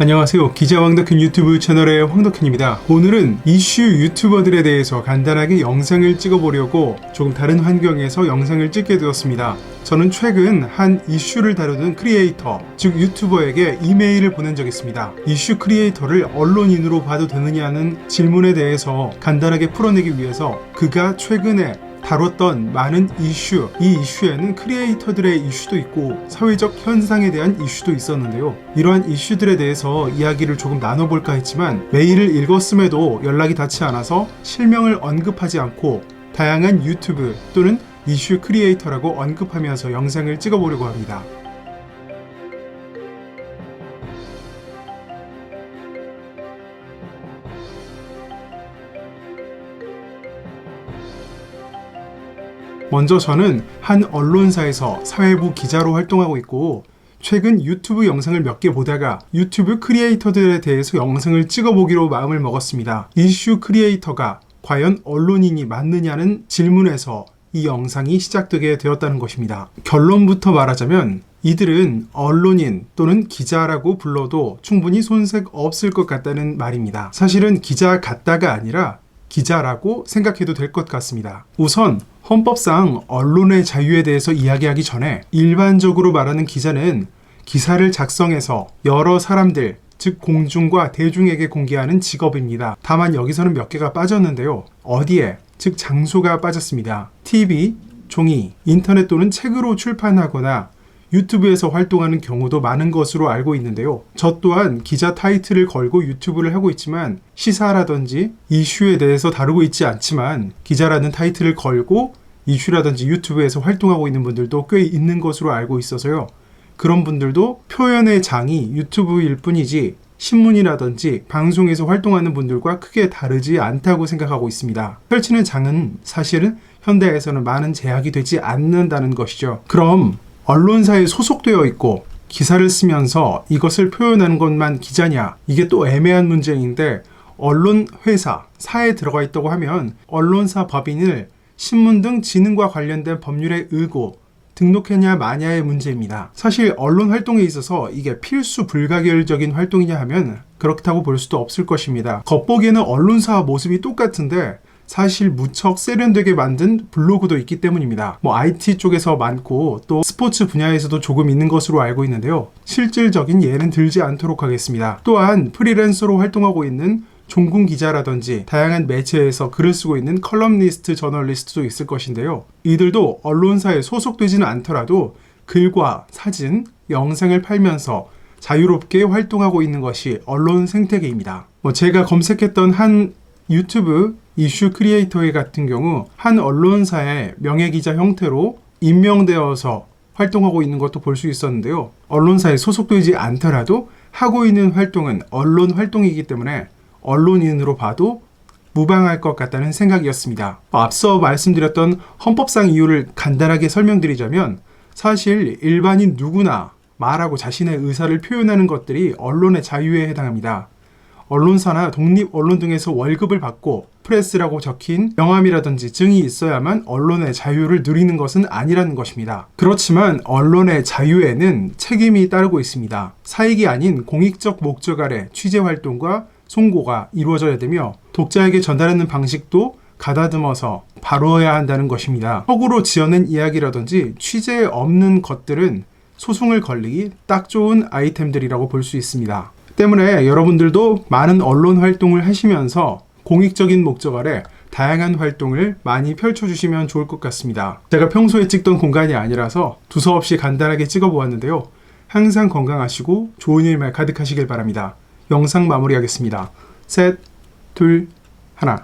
안녕하세요. 기자 황덕현 유튜브 채널의 황덕현입니다. 오늘은 이슈 유튜버들에 대해서 간단하게 영상을 찍어보려고 조금 다른 환경에서 영상을 찍게 되었습니다. 저는 최근 한 이슈를 다루는 크리에이터, 즉 유튜버에게 이메일을 보낸 적이 있습니다. 이슈 크리에이터를 언론인으로 봐도 되느냐는 질문에 대해서 간단하게 풀어내기 위해서 그가 최근에 다뤘던 많은 이슈, 이 이슈에는 크리에이터들의 이슈도 있고 사회적 현상에 대한 이슈도 있었는데요. 이러한 이슈들에 대해서 이야기를 조금 나눠볼까 했지만 메일을 읽었음에도 연락이 닿지 않아서 실명을 언급하지 않고 다양한 유튜브 또는 이슈 크리에이터라고 언급하면서 영상을 찍어보려고 합니다. 먼저 저는 한 언론사에서 사회부 기자로 활동하고 있고 최근 유튜브 영상을 몇 개 보다가 유튜브 크리에이터들에 대해서 영상을 찍어보기로 마음을 먹었습니다. 이슈 크리에이터가 과연 언론인이 맞느냐는 질문에서 이 영상이 시작되게 되었다는 것입니다. 결론부터 말하자면 이들은 언론인 또는 기자라고 불러도 충분히 손색 없을 것 같다는 말입니다. 사실은 기자 같다가 아니라 기자라고 생각해도 될 것 같습니다. 우선 헌법상 언론의 자유에 대해서 이야기하기 전에 일반적으로 말하는 기자는 기사를 작성해서 여러 사람들, 즉 공중과 대중에게 공개하는 직업입니다. 다만 여기서는 몇 개가 빠졌는데요. 어디에? 즉 장소가 빠졌습니다. TV, 종이, 인터넷 또는 책으로 출판하거나 유튜브에서 활동하는 경우도 많은 것으로 알고 있는데요. 저 또한 기자 타이틀을 걸고 유튜브를 하고 있지만 시사라든지 이슈에 대해서 다루고 있지 않지만 기자라는 타이틀을 걸고 이슈라든지 유튜브에서 활동하고 있는 분들도 꽤 있는 것으로 알고 있어서요. 그런 분들도 표현의 장이 유튜브일 뿐이지 신문이라든지 방송에서 활동하는 분들과 크게 다르지 않다고 생각하고 있습니다. 펼치는 장은 사실은 현대에서는 많은 제약이 되지 않는다는 것이죠. 그럼 언론사에 소속되어 있고 기사를 쓰면서 이것을 표현하는 것만 기자냐? 이게 또 애매한 문제인데 언론 회사, 사에 들어가 있다고 하면 언론사 법인을 신문 등 지능과 관련된 법률에 의고 등록했냐 마냐의 문제입니다. 사실 언론 활동에 있어서 이게 필수 불가결적인 활동이냐 하면 그렇다고 볼 수도 없을 것입니다. 겉보기에는 언론사 모습이 똑같은데 사실 무척 세련되게 만든 블로그도 있기 때문입니다. IT 쪽에서 많고 또 스포츠 분야에서도 조금 있는 것으로 알고 있는데요. 실질적인 예는 들지 않도록 하겠습니다. 또한 프리랜서로 활동하고 있는 종군 기자라든지 다양한 매체에서 글을 쓰고 있는 컬럼니스트, 저널리스트도 있을 것인데요. 이들도 언론사에 소속되지는 않더라도 글과 사진, 영상을 팔면서 자유롭게 활동하고 있는 것이 언론 생태계입니다. 제가 검색했던 한 유튜브 이슈 크리에이터의 같은 경우 한 언론사의 명예기자 형태로 임명되어서 활동하고 있는 것도 볼 수 있었는데요. 언론사에 소속되지 않더라도 하고 있는 활동은 언론 활동이기 때문에 언론인으로 봐도 무방할 것 같다는 생각이었습니다. 앞서 말씀드렸던 헌법상 이유를 간단하게 설명드리자면 사실 일반인 누구나 말하고 자신의 의사를 표현하는 것들이 언론의 자유에 해당합니다. 언론사나 독립 언론 등에서 월급을 받고 프레스라고 적힌 명함이라든지 증이 있어야만 언론의 자유를 누리는 것은 아니라는 것입니다. 그렇지만 언론의 자유에는 책임이 따르고 있습니다. 사익이 아닌 공익적 목적 아래 취재 활동과 송고가 이루어져야 되며 독자에게 전달하는 방식도 가다듬어서 바로해야 한다는 것입니다. 허구로 지어낸 이야기라든지 취재에 없는 것들은 소송을 걸리기 딱 좋은 아이템들이라고 볼 수 있습니다. 때문에 여러분들도 많은 언론 활동을 하시면서 공익적인 목적 아래 다양한 활동을 많이 펼쳐주시면 좋을 것 같습니다. 제가 평소에 찍던 공간이 아니라서 두서없이 간단하게 찍어보았는데요. 항상 건강하시고 좋은 일만 가득하시길 바랍니다. 영상 마무리하겠습니다. 셋, 둘, 하나.